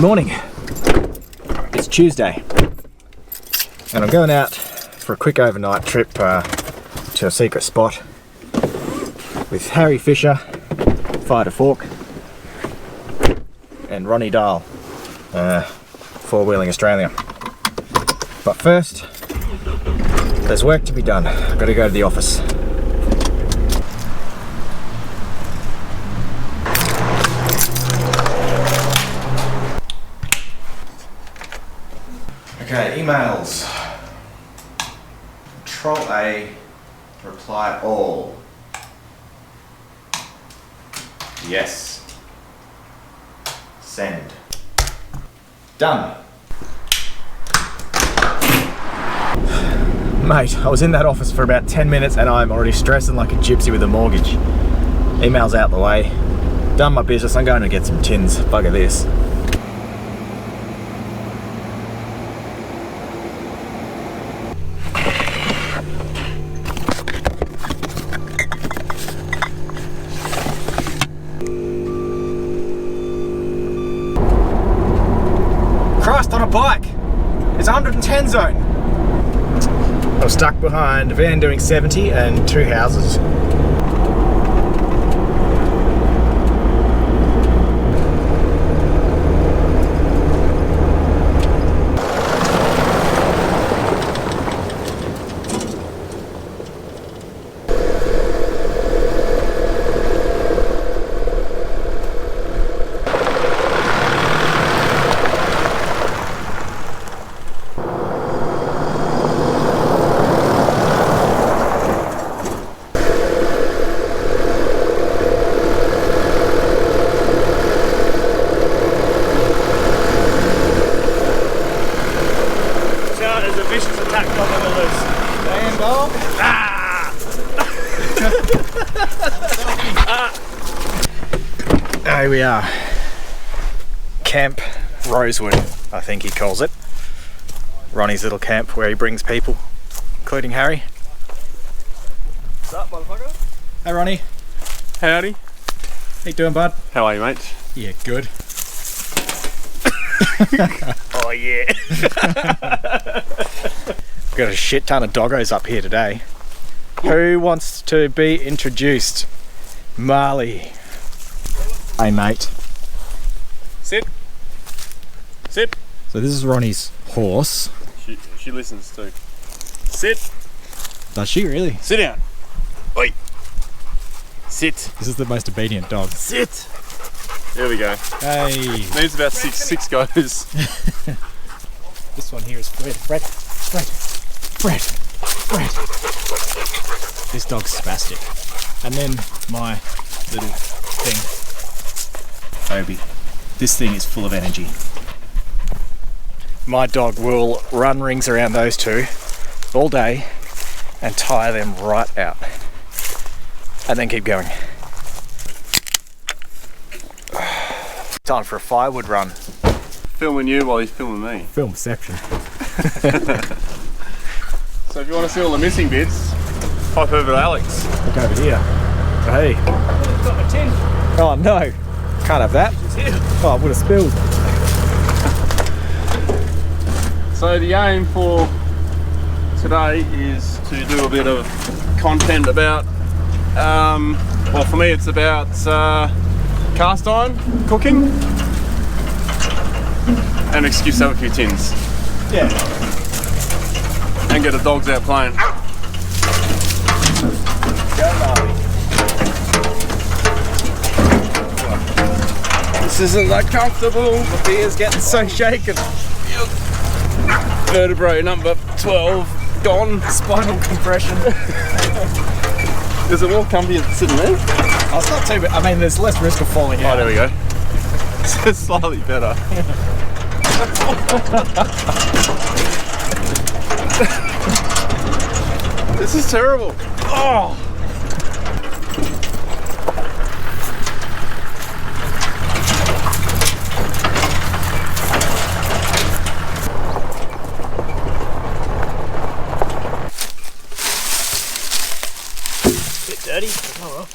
morning. It's Tuesday and I'm going out for a quick overnight trip to a secret spot with Harry Fisher, Fire to Fork, and Ronny Dahl, Four Wheeling Australia. But first, there's work to be done. I've got to go to the office. Okay, emails. Control A, reply all. Yes. Send. Done. Mate, I was in that office for about 10 minutes and I'm already stressing like a gypsy with a mortgage. Email's out the way. Done my business, I'm going to get some tins. Bugger this. Christ, on a bike! It's 110 zone! I was stuck behind a van doing 70 and two houses. Here we are, Camp Rosewood, I think he calls it. Ronny's little camp where he brings people, including Harry. What's up, motherfucker? Hey Ronny. Howdy. How you doing, bud? How are you, mate? Yeah, good. Oh yeah. We've got a shit ton of doggos up here today. Who wants to be introduced? Marley. Hey mate. Sit. Sit. So this is Ronny's horse. She listens too. Sit. Does she really? Sit down. Oi. Sit. This is the most obedient dog. Sit. There we go. Hey. Needs about six goes. This one here is Fred. This dog's spastic. And then my little thing. Obi. This thing is full of energy. My dog will run rings around those two all day and tire them right out. And then keep going. Time for a firewood run. Filming you while he's filming me. Filmception. So if you want to see all the missing bits, hop over to Alex. Look over here. Hey. I've got my tin. Oh no. Can't have that. Oh, I would have spilled. So the aim for today is to do a bit of content about, well for me it's about cast iron cooking and an excuse to have a few tins. Yeah. And get the dogs out playing. Go Marley. This isn't that comfortable. The beer's getting so shaken. Vertebrae number 12 gone. Spinal compression. Is it more comfy than sitting there? Oh, it's not too bad. I mean, there's less risk of falling out. Oh, there we go. It's slightly better. This is terrible. Oh. Bit dirty. Oh well.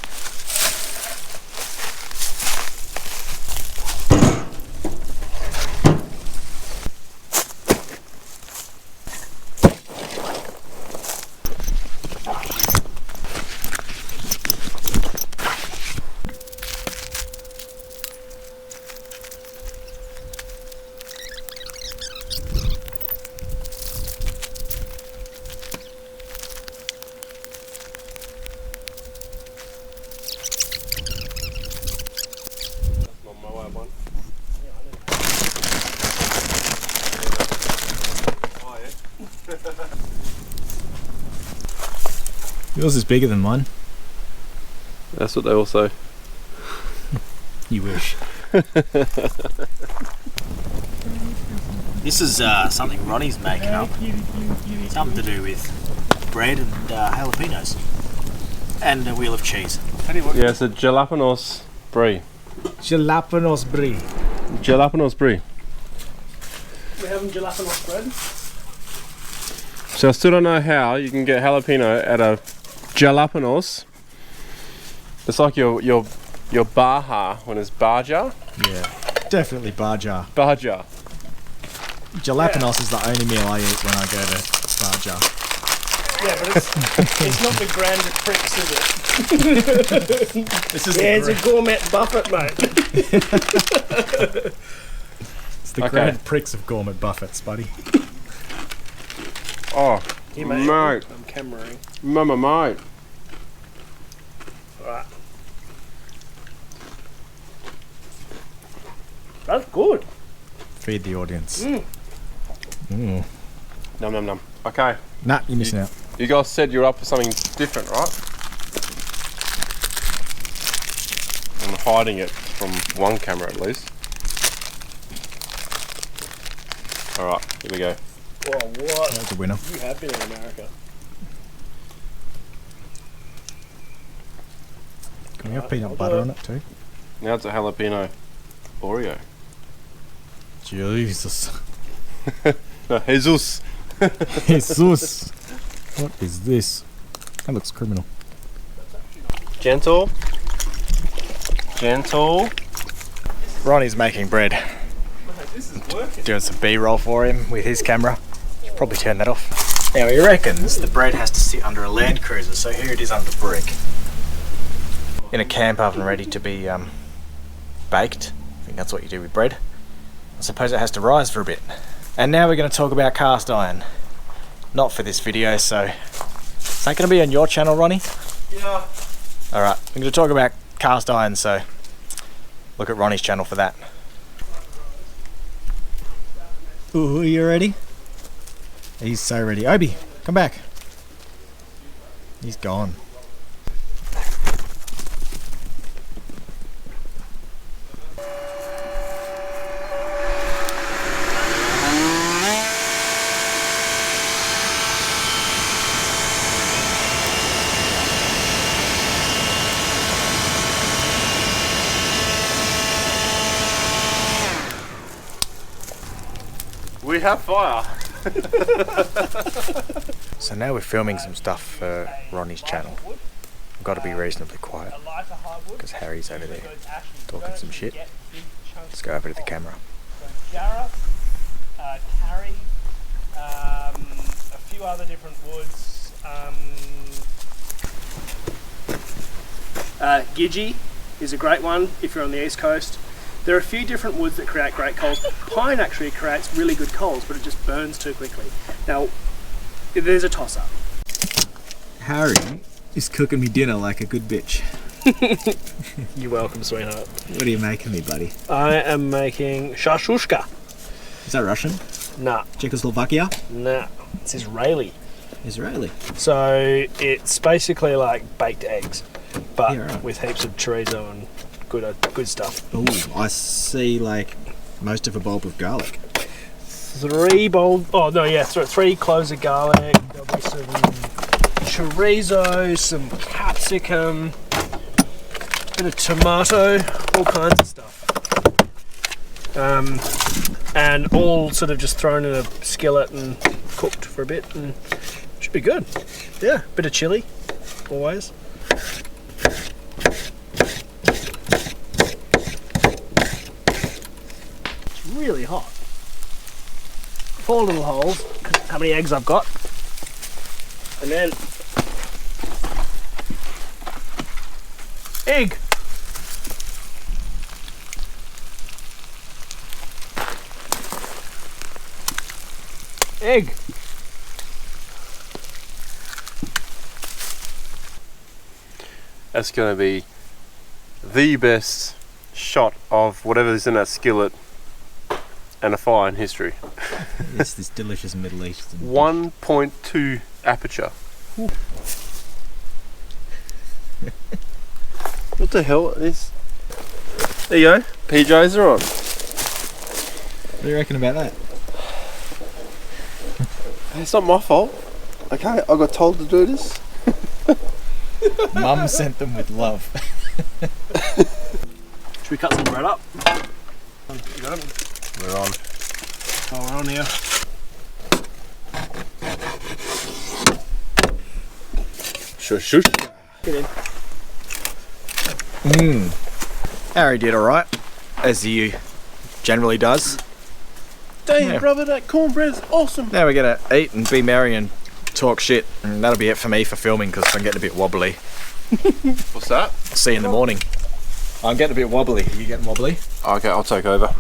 Not my way one. Oh yeah. Yours is bigger than mine. That's what they all say. You wish. This is something Ronnie's making up. Something to do with bread and jalapenos. And a wheel of cheese. Yeah, it's a jalapenos brie. Jalapenos brie. Jalapenos brie. We're having jalapenos bread. So I still don't know how you can get jalapeno at a jalapenos. It's like your baja when it's barja. Yeah, definitely barja. Barja. Jalapenos is the only meal I eat when I go to barja. Yeah, but it's not the Grand Prix, is it? This is Yeah, it's a gourmet buffet, mate. It's the Grand Prix of gourmet buffets, buddy. Oh, You mate. mate. I'm cameraing. Mama, mate. Alright. That's good. Feed the audience. Num num num. Okay, Nah, you're missing out. you guys said you're up for something different, right? I'm hiding it from one camera at least. Alright, here we go. Whoa, what? That's a winner. You have been in America. Can we have peanut butter on it too? Now it's a jalapeno Oreo. Jesus. No, Jesus. Jesus. What is this? That looks criminal. Gentle. Gentle. Ronnie's making bread. This is working. Doing some B-roll for him with his camera. Should probably turn that off. Now he reckons the bread has to sit under a Land Cruiser, so here it is under brick. In a camp oven ready to be baked. I think that's what you do with bread. I suppose it has to rise for a bit. And now we're going to talk about cast iron. Not for this video, so... Is that going to be on your channel, Ronnie? Yeah. Alright, I'm going to talk about cast iron, so look at Ronnie's channel for that. Ooh, are you ready? He's so ready. Obi, come back. He's gone. We have fire. So now we're filming some stuff for Ronnie's channel. I've got to be reasonably quiet because Harry's over there talking some shit. Let's go over to the camera. Jarrah, carry, a few other different woods. Gidgee is a great one if you're on the east coast. There are a few different woods that create great coals. Pine actually creates really good coals, but it just burns too quickly. Now, there's a toss-up. Harry is cooking me dinner like a good bitch. You're welcome, sweetheart. What are you making me, buddy? I am making shashushka. Is that Russian? Nah, Czechoslovakia? nah, it's Israeli. Israeli. So it's basically like baked eggs, but Yeah, right. with heaps of chorizo and good stuff. Ooh, I see like most of a bulb of garlic. 3 cloves of garlic. There'll be some chorizo, some capsicum, bit of tomato, all kinds of stuff. And all sort of just thrown in a skillet and cooked for a bit, and should be good. Yeah, bit of chili, always. It's really hot. 4 little holes, 'cause how many eggs I've got. And then egg. Egg. That's going to be the best shot of whatever's in that skillet and a fire in history. It's this delicious Middle Eastern dish. 1.2 aperture. What the hell is? There you go. PJs are on. What do you reckon about that? It's not my fault. Okay, I got told to do this. Mum sent them with love. Should we cut some bread up? You got it? We're on. Oh, we're on here. Shush, shush. Get in. Harry did alright, as he generally does. Damn, Yeah. brother, that cornbread's awesome. Now we're gonna eat and be merry and talk shit, and that'll be it for me for filming because I'm getting a bit wobbly. What's that? See you in the morning. I'm getting a bit wobbly. Are you getting wobbly? Okay, I'll take over.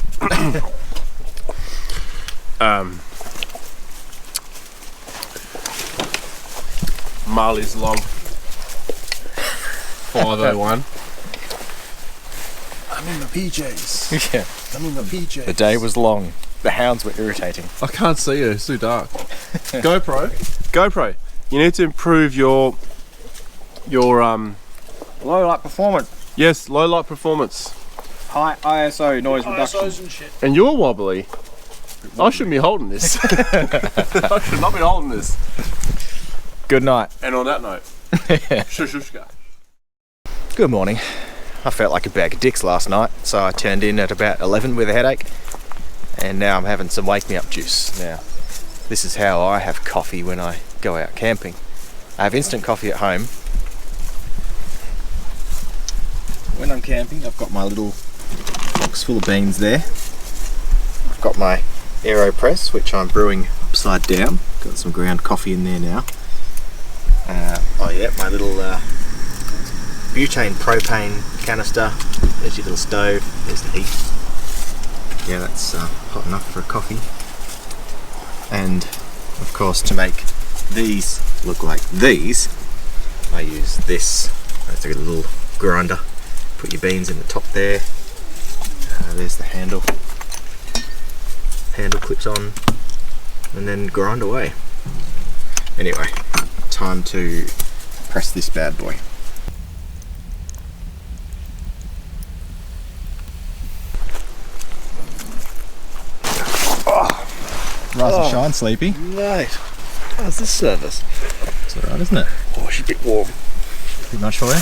Marley's log 501. I'm in my PJs. Yeah. I'm in my PJs. The day was long. The hounds were irritating. I can't see you, it's too dark. GoPro, you need to improve your Low light performance. yes, low light performance. High ISO noise reduction. ISOs and shit. And you're wobbly. I shouldn't be holding this. I should not be holding this. Good night. And on that note, shushka. Good morning. I felt like a bag of dicks last night, so I turned in at about 11 with a headache, and now I'm having some wake me up juice. Now, this is how I have coffee when I go out camping. I have instant coffee at home. When I'm camping, I've got my little box full of beans there. I've got my AeroPress, which I'm brewing upside down. Got some ground coffee in there now. Oh yeah, my little butane propane canister. There's your little stove. There's the heat. Yeah, that's hot enough for a coffee. And of course, to make these look like these, I use this. It's a little grinder. Put your beans in the top there. There's the handle. Handle clips on, and then grind away. Anyway, time to press this bad boy. Rise and shine, Sleepy. Mate, how's this service? It's alright, isn't it? Oh, she's a bit warm. Too much for you?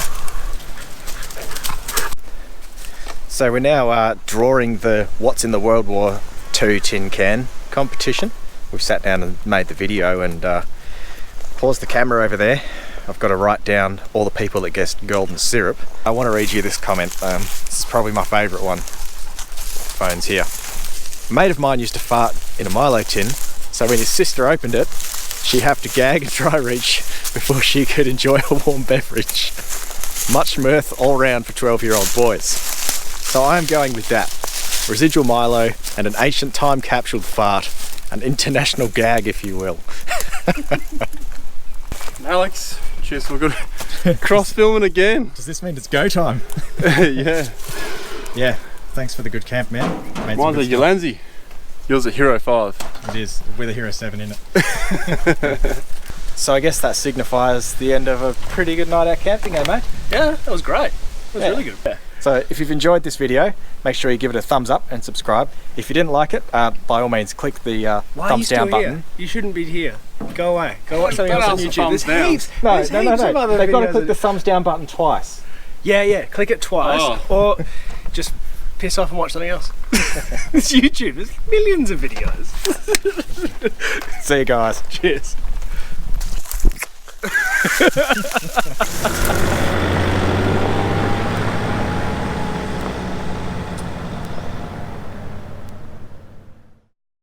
So we're now drawing the What's in the World War II tin can competition. We've sat down and made the video and paused the camera over there. I've got to write down all the people that guessed golden syrup. I want to read you this comment. This is probably my favourite one. Phone's here. A mate of mine used to fart in a Milo tin, so when his sister opened it, she'd have to gag and dry reach before she could enjoy a warm beverage. Much mirth all round for 12-year-old boys. So I am going with that. Residual Milo and an ancient time capsuled fart. An international gag, if you will. Alex, cheers for good cross filming again. Does this mean it's go time? Yeah. Yeah. Thanks for the good camp, man. Made some Mine's a good stuff. Ulanzi. Yours a Hero 5. It is, with a Hero 7 in it. So I guess that signifies the end of a pretty good night out camping, eh mate? Yeah, that was great. That was Yeah. really good. Yeah. So if you've enjoyed this video, make sure you give it a thumbs up and subscribe. If you didn't like it, by all means click the Why thumbs down button. Here? You shouldn't be here. Go away. Go watch something else on YouTube. Thumbs down. Heaps. No, There's no. heaps of other They've got to videos click the of- thumbs down button twice. Yeah, click it twice, or just piss off and watch something else. It's YouTube. There's millions of videos. See you guys. Cheers.